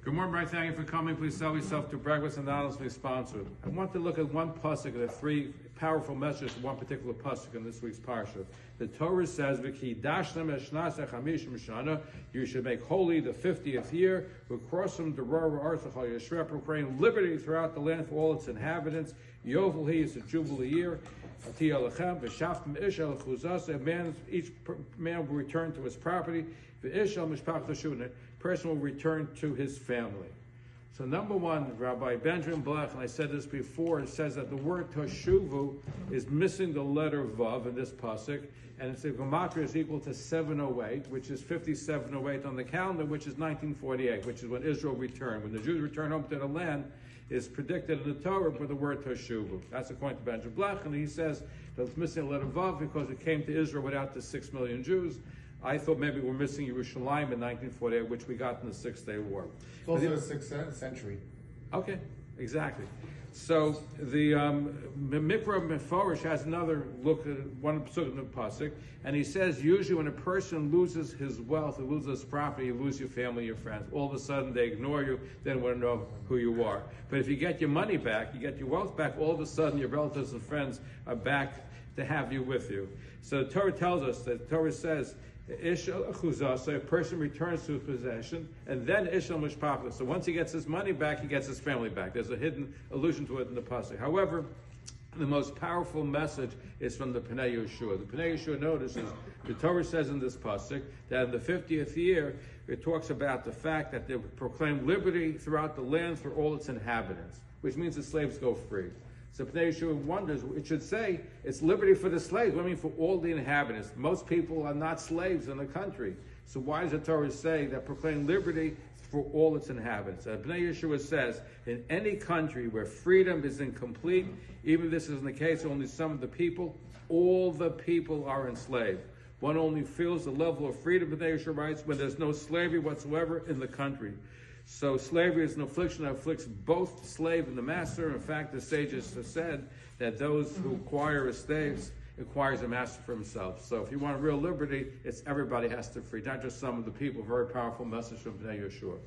Good morning, Brian. Thank you for coming. Please sell yourself to breakfast and honestly sponsored. I want to look at one pasuk and the three powerful messages of one particular pasuk in this week's parsha. The Torah says, you should make holy the 50th year, Dvar, proclaim liberty throughout the land for all its inhabitants. Yovel is a jubilee year. Each man will return to his property. The person will return to his family. So number one, Rabbi Benjamin Blech, and I said this before, it says that the word Toshuvu is missing the letter Vav in this pasuk, and it's a gematria is equal to 708, which is 5708 on the calendar, which is 1948, which is when Israel returned. When the Jews return home to the land, is predicted in the Torah with the word Toshuvu. That's according to Benjamin Blech, and he says that it's missing the letter Vav because it came to Israel without the 6 million Jews. I thought maybe we're missing Yerushalayim in 1948, which we got in the Six-Day War. It's also the 6th century. Okay, exactly. So the Mikra Meforish has another look at one pasuk in the pasuk, and he says usually when a person loses his wealth, or loses his property, you lose your family, your friends. All of a sudden they ignore you, they don't want to know who you are. But if you get your money back, you get your wealth back, all of a sudden your relatives and friends are back to have you with you. So the Torah tells us, that the Torah says, so a person returns to his possession, and then Ishal Mishpachah. So once he gets his money back, he gets his family back. There's a hidden allusion to it in the pasuk. However, the most powerful message is from the Pnei Yehoshua. The Pnei Yehoshua notices, the Torah says in this pasuk, that in the 50th year, it talks about the fact that they proclaim liberty throughout the land for all its inhabitants, which means the slaves go free. So Pnei Yehoshua wonders, it should say, it's liberty for the slaves. I mean, for all the inhabitants. Most people are not slaves in the country. So why does the Torah say that proclaim liberty for all its inhabitants? Pnei Yehoshua says, in any country where freedom is incomplete, even if this isn't the case, only some of the people, all the people are enslaved. One only feels the level of freedom, Pnei Yehoshua writes, when there's no slavery whatsoever in the country. So slavery is an affliction that afflicts both the slave and the master. In fact, the sages have said that those who acquire as slaves acquires a master for himself. So if you want real liberty, it's everybody has to free, not just some of the people. Very powerful message from Pnei Yehoshua.